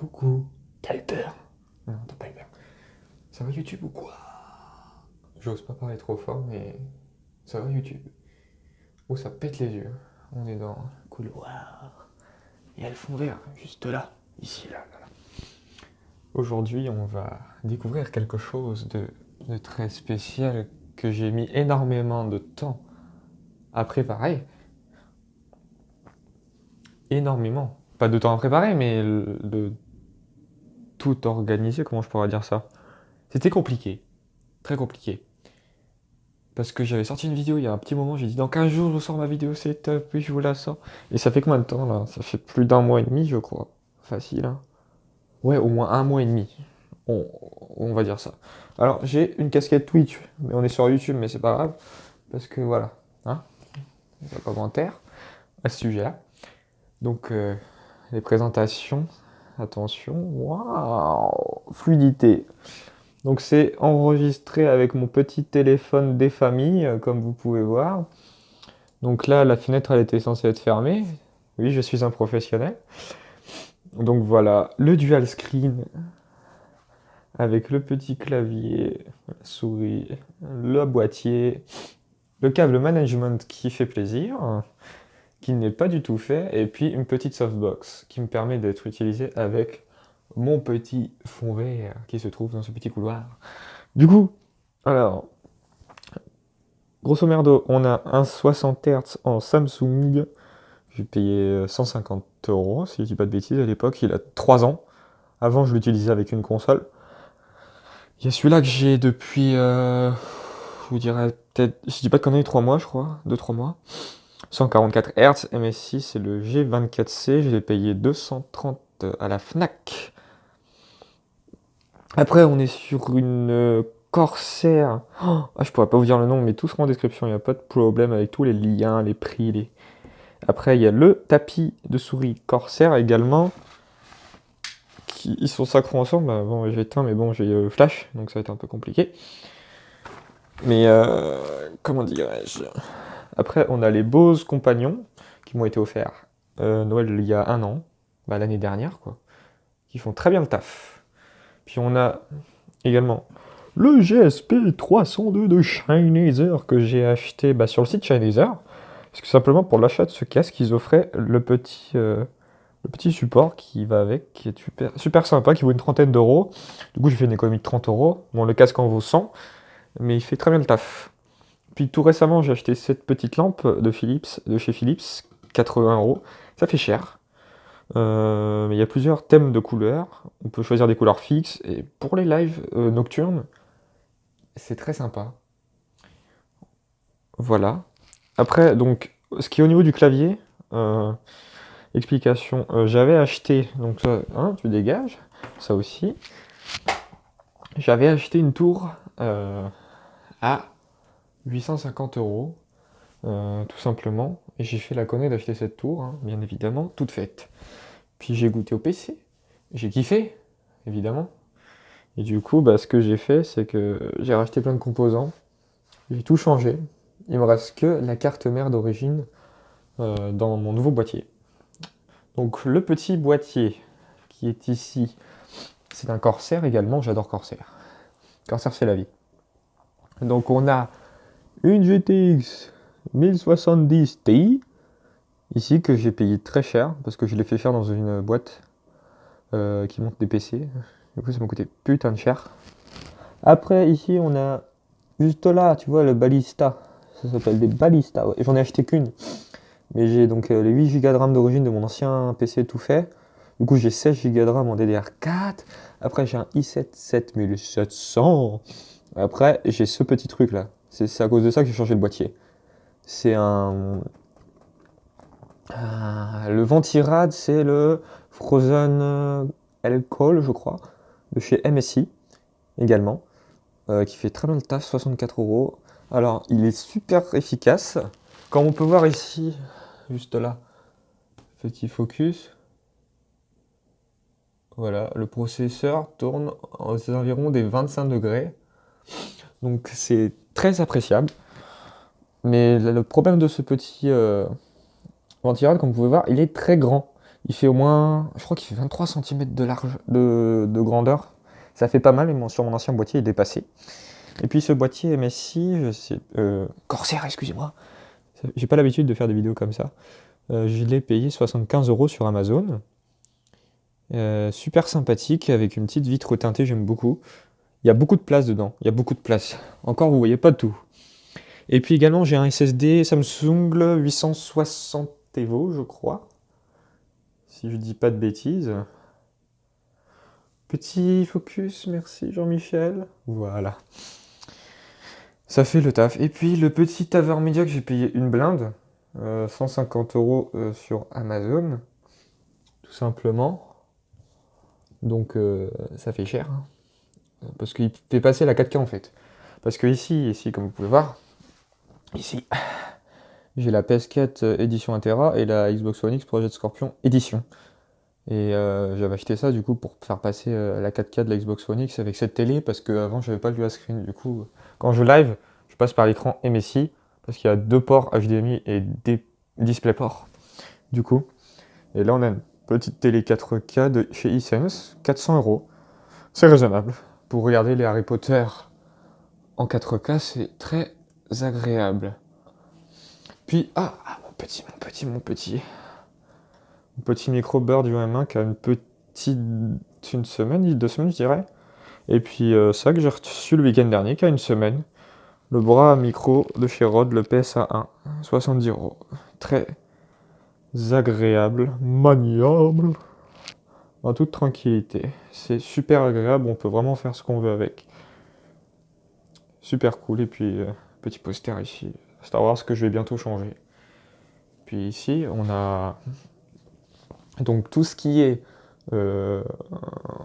Coucou, t'as eu peur? Non, t'as pas eu peur. Ça va YouTube ou quoi? J'ose pas parler trop fort, mais ça va YouTube. Oh, ça pète les yeux. On est dans le couloir. Il y a le fond vert, juste là. Ici, là, là. Aujourd'hui, on va découvrir quelque chose de très spécial que j'ai mis énormément de temps à préparer. Énormément. Pas de temps à préparer, mais de tout organiser, comment je pourrais dire ça? C'était compliqué. Très compliqué. Parce que j'avais sorti une vidéo il y a un petit moment, j'ai dit dans 15 jours je sors ma vidéo setup, puis je vous la sors. Et ça fait combien de temps là? Ça fait plus d'un mois et demi je crois. Facile hein. Ouais, au moins un mois et demi. On, on va dire ça. Alors j'ai une casquette Twitch, mais on est sur YouTube, mais c'est pas grave. Parce que voilà, hein, il y a pas commentaire à ce sujet-là. Donc les présentations, attention, waouh, fluidité. Donc c'est enregistré avec mon petit téléphone des familles, comme vous pouvez voir. Donc là, la fenêtre, elle était censée être fermée. Oui, je suis un professionnel. Donc voilà, le dual screen avec le petit clavier, la souris, le boîtier, le câble management qui fait plaisir, qui n'est pas du tout fait, et puis une petite softbox qui me permet d'être utilisé avec mon petit fond vert qui se trouve dans ce petit couloir. Du coup, alors, grosso merdo, on a un 60 Hz en Samsung. J'ai payé 150 euros, si je dis pas de bêtises, à l'époque. Il a 3 ans. Avant, je l'utilisais avec une console. Il y a celui-là que j'ai depuis, je vous dirais peut-être, je dis pas de conneries, 3 mois, je crois. 2-3 mois. 144 Hz, MSI, c'est le G24C. Je l'ai payé 230 à la Fnac. Après, on est sur une Corsair. Oh, ah, je pourrais pas vous dire le nom, mais tout sera en description. Il n'y a pas de problème avec tous les liens, les prix. Après, il y a le tapis de souris Corsair également. Ils sont sacrés ensemble. Bah, bon, j'ai éteint, mais bon, j'ai flash, donc ça va être un peu compliqué. Mais comment dirais-je? Après, on a les Bose Compagnons qui m'ont été offerts Noël il y a un an, bah, l'année dernière, quoi, qui font très bien le taf. Puis on a également le GSP 302 de Sennheiser que j'ai acheté bah, sur le site Sennheiser. Parce que simplement pour l'achat de ce casque, ils offraient le petit support qui va avec, qui est super, super sympa, qui vaut une trentaine d'euros. Du coup, j'ai fait une économie de 30 euros. Bon, le casque en vaut 100, mais il fait très bien le taf. Puis tout récemment, j'ai acheté cette petite lampe de chez Philips, 80 euros. Ça fait cher. Mais il y a plusieurs thèmes de couleurs. On peut choisir des couleurs fixes. Et pour les lives nocturnes, c'est très sympa. Voilà. Après, donc, ce qui est au niveau du clavier, explication, j'avais acheté, donc ça, hein, tu dégages, ça aussi. J'avais acheté une tour à 850 euros, tout simplement. Et j'ai fait la connerie d'acheter cette tour, hein, bien évidemment, toute faite. Puis j'ai goûté au PC, j'ai kiffé, évidemment. Et du coup, bah, ce que j'ai fait, c'est que j'ai racheté plein de composants, j'ai tout changé. Il me reste que la carte mère d'origine dans mon nouveau boîtier. Donc le petit boîtier qui est ici, c'est un Corsair également, j'adore Corsair. Corsair c'est la vie. Donc on a une GTX 1070 Ti, ici que j'ai payé très cher, parce que je l'ai fait faire dans une boîte qui monte des PC. Du coup ça m'a coûté putain de cher. Après ici on a juste là, tu vois le Ballista, ça s'appelle des Ballista, ouais. J'en ai acheté qu'une. Mais j'ai donc les 8 Go de RAM d'origine de mon ancien PC tout fait. Du coup, j'ai 16 Go de RAM en DDR4. Après, j'ai un i7 7700. Après, j'ai ce petit truc là. C'est à cause de ça que j'ai changé le boîtier. C'est un. Le Ventirad, c'est le Frozen Alcohol, je crois, de chez MSI également, qui fait très bien le taf, 64 euros. Alors, il est super efficace. Comme on peut voir ici, juste là, petit focus. Voilà, le processeur tourne aux environs des 25 degrés. Donc c'est très appréciable. Mais le problème de ce petit ventilation, comme vous pouvez voir, il est très grand. Il fait au moins, je crois qu'il fait 23 cm de large, de grandeur. Ça fait pas mal, mais sur mon ancien boîtier, il est dépassé. Et puis ce boîtier MSI, Corsair, excusez-moi. J'ai pas l'habitude de faire des vidéos comme ça. Je l'ai payé 75 € sur Amazon. Super sympathique, avec une petite vitre teintée, j'aime beaucoup. Il y a beaucoup de place dedans, il y a beaucoup de place. Encore, vous voyez pas tout. Et puis également, j'ai un SSD Samsung 860 Evo, je crois. Si je dis pas de bêtises. Petit focus, merci Jean-Michel. Voilà. Ça fait le taf. Et puis le petit Tavermedia que j'ai payé une blinde. 150 € sur Amazon. Tout simplement. Donc ça fait cher, hein. Parce qu'il fait passer la 4K en fait. Parce que ici, comme vous pouvez voir, ici, j'ai la PS4 édition 1 Tera et la Xbox One X Project Scorpion édition. Et j'avais acheté ça du coup pour faire passer la 4K de la Xbox One X avec cette télé parce qu'avant j'avais pas le dual screen. Du coup, quand je live, je passe par l'écran MSI parce qu'il y a deux ports HDMI et des DisplayPort. Du coup, et là on a une petite télé 4K de chez Hisense, 400 €. C'est raisonnable. Pour regarder les Harry Potter en 4K, c'est très agréable. Puis, mon petit micro Bird du M1 qui a une semaine, 2 semaines, je dirais. Et puis ça que j'ai reçu le week-end dernier, qui a une semaine. Le bras micro de chez Rode, le PSA1, 70 €. Très agréable, maniable, en toute tranquillité. C'est super agréable, on peut vraiment faire ce qu'on veut avec. Super cool. Et puis petit poster ici, Star Wars que je vais bientôt changer. Puis ici, on a donc tout ce qui est euh,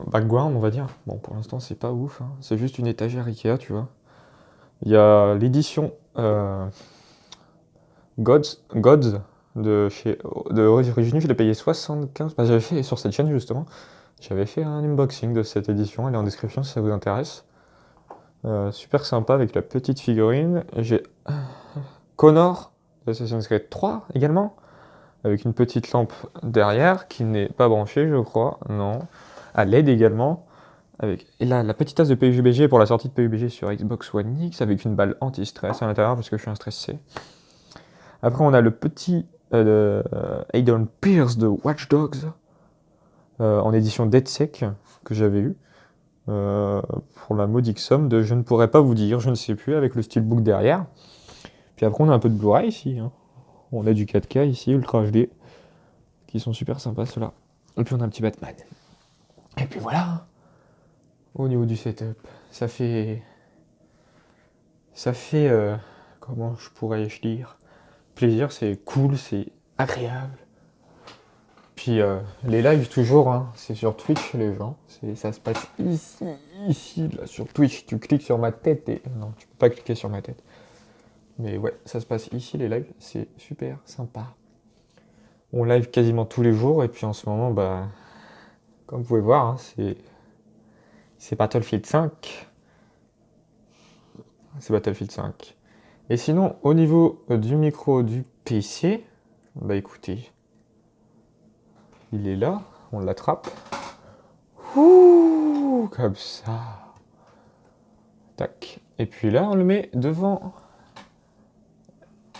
background, on va dire. Bon, pour l'instant, c'est pas ouf, hein. C'est juste une étagère Ikea, tu vois. Il y a l'édition Gods de chez de Origini, je l'ai payé 75. Bah, j'avais fait sur cette chaîne justement, j'avais fait un unboxing de cette édition. Elle est en description si ça vous intéresse. Super sympa avec la petite figurine. J'ai Connor de Assassin's Creed 3 également, avec une petite lampe derrière qui n'est pas branchée, je crois. Non. À LED également. Et là, la petite tasse de PUBG pour la sortie de PUBG sur Xbox One X avec une balle anti-stress à l'intérieur parce que je suis un stressé. Après, on a le petit Aiden Pierce de Watch Dogs en édition DeadSec que j'avais eu pour la modique somme de je ne pourrais pas vous dire, je ne sais plus, avec le steelbook derrière. Puis après, on a un peu de Blu-ray ici, hein. On a du 4K ici, Ultra HD, qui sont super sympas ceux-là. Et puis on a un petit Batman. Et puis voilà. Au niveau du setup, ça fait. Comment je pourrais-je dire? Plaisir, c'est cool, c'est agréable. Puis les lives toujours, hein, c'est sur Twitch les gens. Ça se passe ici, là, sur Twitch. Tu cliques sur ma tête et. Non, tu peux pas cliquer sur ma tête. Mais ouais, ça se passe ici les lives, c'est super sympa. On live quasiment tous les jours et puis en ce moment, bah, comme vous pouvez voir, hein, c'est Battlefield 5. C'est Battlefield 5. Et sinon, au niveau du micro du PC, bah écoutez, il est là, on l'attrape. Ouh, comme ça. Tac. Et puis là, on le met devant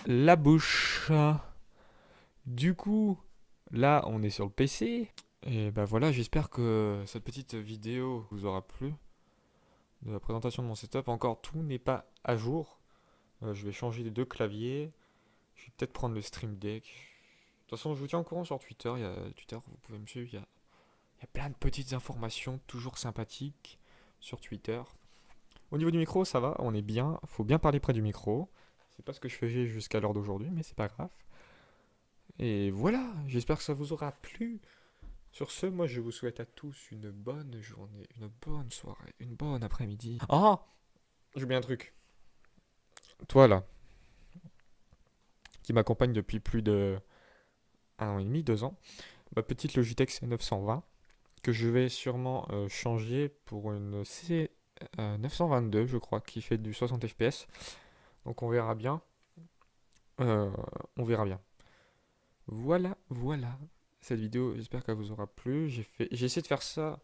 la bouche. Du coup, là, on est sur le PC. Et bah voilà, j'espère que cette petite vidéo vous aura plu. De la présentation de mon setup. Encore, tout n'est pas à jour. Je vais changer les deux claviers. Je vais peut-être prendre le Stream Deck. De toute façon, je vous tiens au courant sur Twitter. Il y a Twitter, vous pouvez me suivre. Il y a plein de petites informations, toujours sympathiques, sur Twitter. Au niveau du micro, ça va, on est bien. Faut bien parler près du micro. C'est pas ce que je faisais jusqu'à l'heure d'aujourd'hui, mais c'est pas grave. Et voilà, j'espère que ça vous aura plu. Sur ce, moi je vous souhaite à tous une bonne journée, une bonne soirée, une bonne après-midi. Ah, j'ai oublié un truc. Toi là, qui m'accompagne depuis plus de 1 an et demi, 2 ans, ma petite Logitech C920, que je vais sûrement changer pour une C922, je crois, qui fait du 60 fps. Donc on verra bien. On verra bien. Voilà, voilà. cette vidéo, j'espère qu'elle vous aura plu. J'ai essayé de faire ça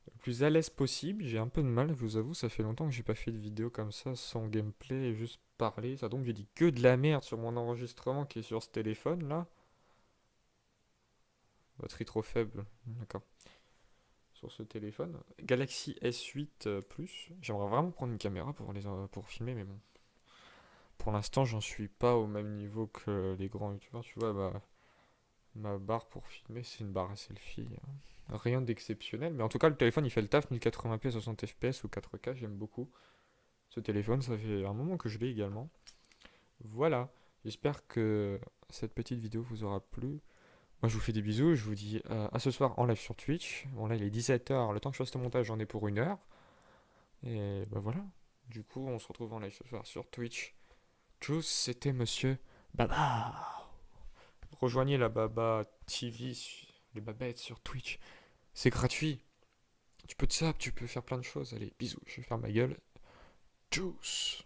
le plus à l'aise possible. J'ai un peu de mal, je vous avoue, ça fait longtemps que j'ai pas fait de vidéo comme ça, sans gameplay et juste parler. Ça donc j'ai dit que de la merde sur mon enregistrement qui est sur ce téléphone là. Batterie trop faible, d'accord. Sur ce téléphone. Galaxy S8 Plus. J'aimerais vraiment prendre une caméra pour filmer, mais bon. Pour l'instant, j'en suis pas au même niveau que les grands youtubeurs. Tu vois, ma barre pour filmer, c'est une barre à selfie. Rien d'exceptionnel, mais en tout cas, le téléphone il fait le taf 1080p 60 fps ou 4K. J'aime beaucoup ce téléphone. Ça fait un moment que je l'ai également. Voilà. J'espère que cette petite vidéo vous aura plu. Moi, je vous fais des bisous. Je vous dis à ce soir en live sur Twitch. Bon, là, il est 17h. Le temps que je fasse le montage, j'en ai pour 1 heure. Et bah voilà. Du coup, on se retrouve en live ce soir sur Twitch. Tchuss, c'était Monsieur Baba. Rejoignez la Baba TV, les babettes sur Twitch. C'est gratuit. Tu peux te sap, tu peux faire plein de choses. Allez, bisous, je vais faire ma gueule. Tchuss.